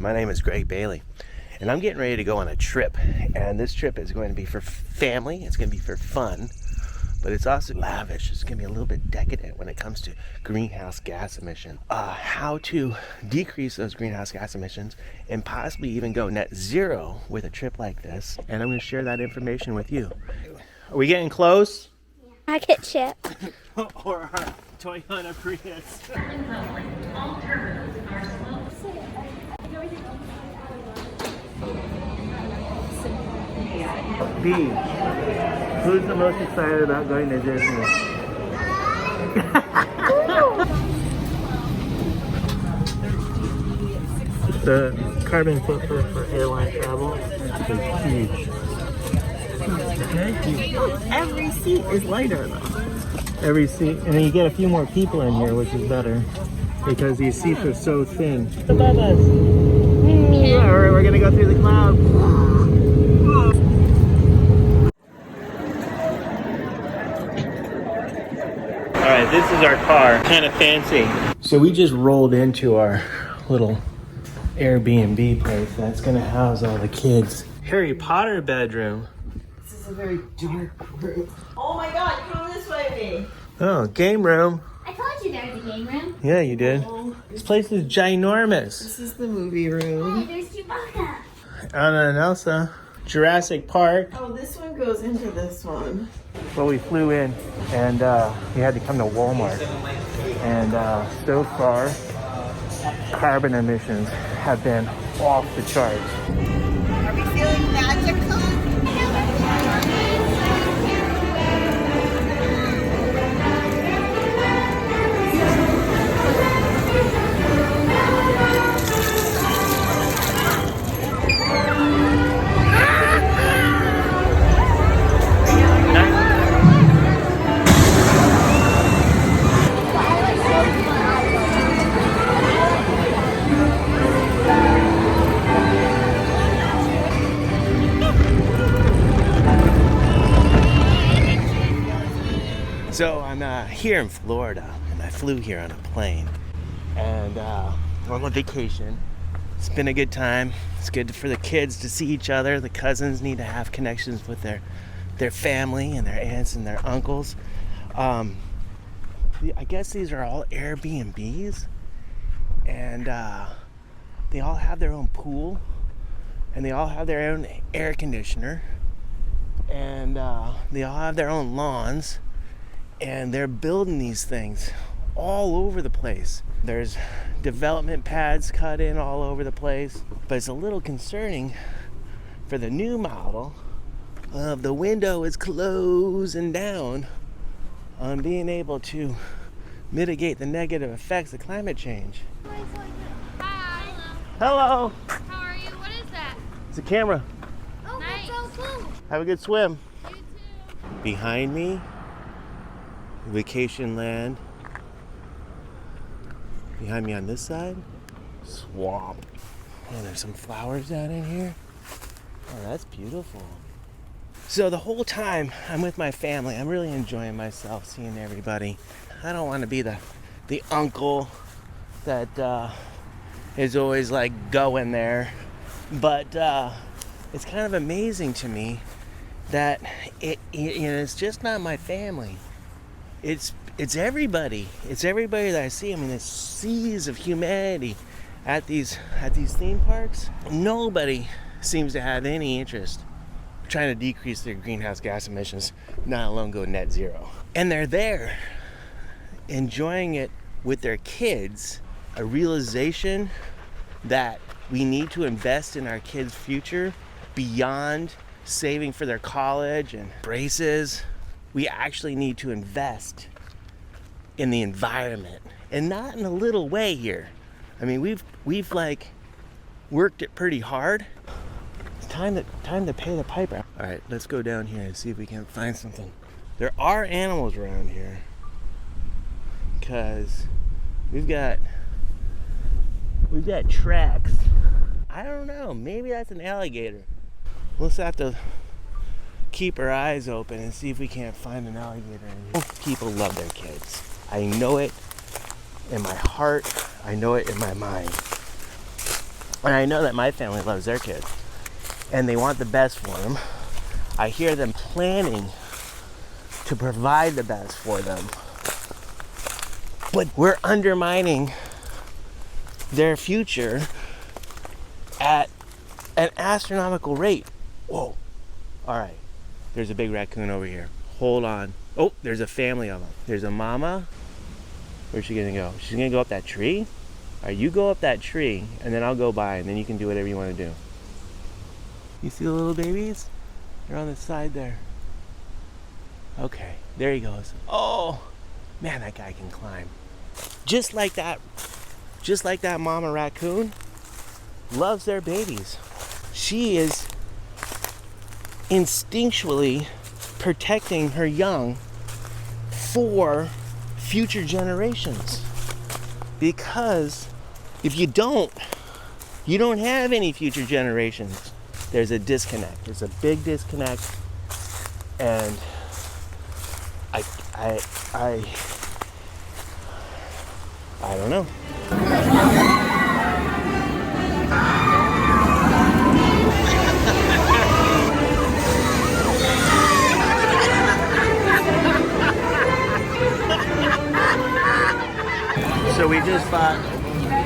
My name is Greg Bailey, and I'm getting ready to go on a trip. And this trip is going to be for family, it's going to be for fun, but it's also lavish. It's going to be a little bit decadent when it comes to greenhouse gas emissions. How to decrease those greenhouse gas emissions and possibly even go net zero with a trip like this. And I'm going to share that information with you. Are we getting close? Rocket ship. Or our Toyota Prius. B, who's the most excited about going to Disney? The carbon footprint for airline travel is huge. Every seat is lighter though. Every seat, and then you get a few more people in here, which is better because these seats are so thin. Above us. Yeah, all right, we're gonna go through the clouds. All right, this is our car, kind of fancy. So we just rolled into our little Airbnb place that's gonna house all the kids. Harry Potter bedroom. This is a very dark room. Oh my god, come this way. Oh, game room. I told you there was a game room. Yeah, you did. This place is ginormous. This is the movie room. Hey, there's Chewbacca. Anna and Elsa. Jurassic Park. Oh, this one goes into this one. Well, we flew in and we had to come to Walmart. And so far, carbon emissions have been off the charts. Are we feeling magical? So I'm here in Florida, and I flew here on a plane, and on a vacation. It's been a good time. It's good for the kids to see each other. The cousins need to have connections with their family and their aunts and their uncles. I guess these are all Airbnbs, and they all have their own pool, and they all have their own air conditioner, and they all have their own lawns. And they're building these things all over the place. There's development pads cut in all over the place. But it's a little concerning for the new model of the window is closing down on being able to mitigate the negative effects of climate change. Hi. Hello. How are you? What is that? It's a camera. Oh, nice. That's so cool. Have a good swim. You too. Behind me, vacation land. Behind me on this side, swamp. Oh, there's some flowers down in here. Oh, that's beautiful. So the whole time I'm with my family, I'm really enjoying myself, seeing everybody. I don't want to be the uncle that is always like going there, but it's kind of amazing to me that it's just not my family. It's everybody. It's everybody that I see. I mean, there's seas of humanity at these theme parks. Nobody seems to have any interest trying to decrease their greenhouse gas emissions, not alone go net zero. And they're there, enjoying it with their kids. A realization that we need to invest in our kids' future beyond saving for their college and braces. We actually need to invest in the environment, and not in a little way here. I mean, we've like worked it pretty hard. It's time to pay the piper. All right, let's go down here and see if we can find something. There are animals around here, because we've got tracks. I don't know. Maybe that's an alligator. We'll just have to keep our eyes open and see if we can't find an alligator in here. People love their kids. I know it in my heart. I know it in my mind. And I know that my family loves their kids and they want the best for them. I hear them planning to provide the best for them. But we're undermining their future at an astronomical rate. Whoa. All right. There's a big raccoon over here. Hold on. Oh, there's a family of them. There's a mama. Where's she gonna go? She's gonna go up that tree? All right, you go up that tree and then I'll go by and then you can do whatever you want to do. You see the little babies? They're on the side there. Okay, there he goes. Oh, man, that guy can climb. Just like that mama raccoon loves their babies. She is instinctually protecting her young for future generations. Because if you don't have any future generations. There's a disconnect. There's a big disconnect. And I don't know. So we just bought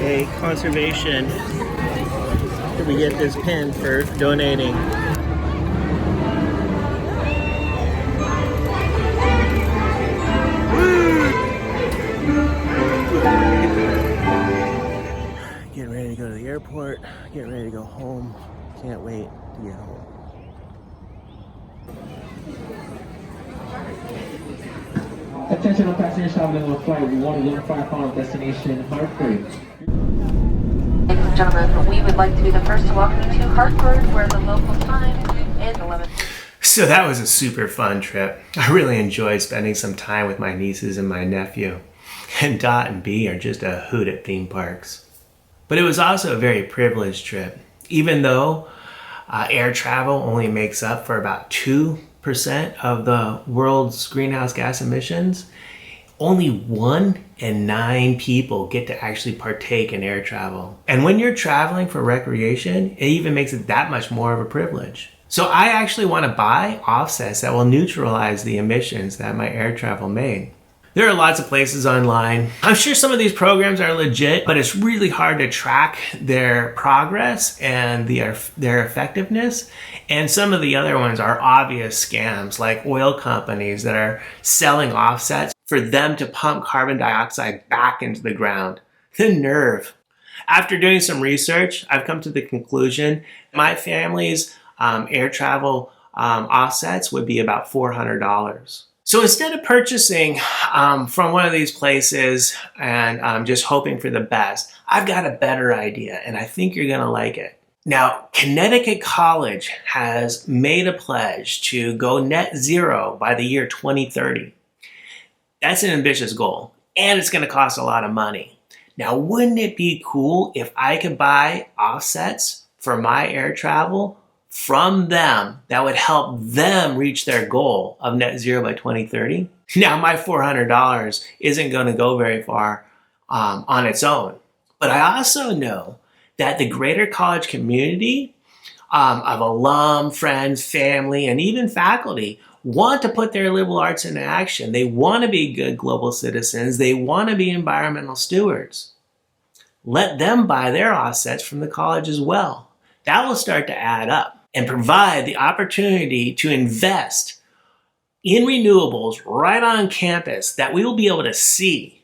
a conservation. We get this pin for donating. Getting ready to go to the airport, getting ready to go home. Can't wait to get home. Attention all passengers traveling on flight 115 final destination Hartford. Ladies and gentlemen, we would like to be the first to welcome you to Hartford, where the local time is 11. So that was a super fun trip. I really enjoyed spending some time with my nieces and my nephew. And Dot and Bee are just a hoot at theme parks. But it was also a very privileged trip. Even though air travel only makes up for about 2% of the world's greenhouse gas emissions, only 1 in 9 people get to actually partake in air travel. And when you're traveling for recreation, it even makes it that much more of a privilege. So I actually want to buy offsets that will neutralize the emissions that my air travel made. There are lots of places online. I'm sure some of these programs are legit, but it's really hard to track their progress and their effectiveness. And some of the other ones are obvious scams, like oil companies that are selling offsets for them to pump carbon dioxide back into the ground. The nerve. After doing some research, I've come to the conclusion my family's air travel offsets would be about $400. So instead of purchasing from one of these places and just hoping for the best, I've got a better idea, and I think you're gonna like it. Now, Connecticut College has made a pledge to go net zero by the year 2030. That's an ambitious goal, and it's gonna cost a lot of money. Now, wouldn't it be cool if I could buy offsets for my air travel from them that would help them reach their goal of net zero by 2030? Now, my $400 isn't going to go very far on its own. But I also know that the greater college community of alum, friends, family, and even faculty want to put their liberal arts into action. They want to be good global citizens. They want to be environmental stewards. Let them buy their offsets from the college as well. That will start to add up and provide the opportunity to invest in renewables right on campus that we will be able to see.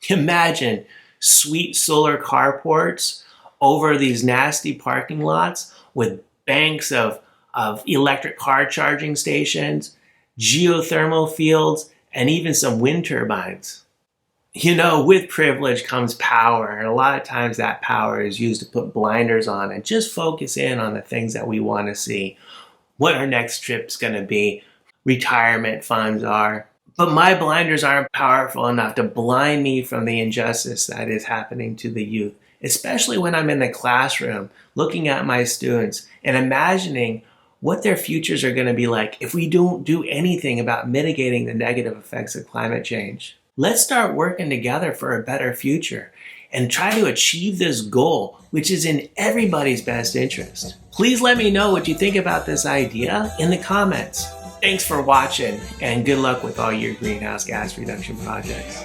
Imagine sweet solar carports over these nasty parking lots with banks of electric car charging stations, geothermal fields, and even some wind turbines. You know, with privilege comes power, and a lot of times that power is used to put blinders on and just focus in on the things that we want to see, what our next trip's going to be, retirement funds are. But my blinders aren't powerful enough to blind me from the injustice that is happening to the youth, especially when I'm in the classroom looking at my students and imagining what their futures are going to be like if we don't do anything about mitigating the negative effects of climate change. Let's start working together for a better future. and try to achieve this goal, which is in everybody's best interest. Please let me know what you think about this idea in the comments. Thanks for watching, and good luck with all your greenhouse gas reduction projects.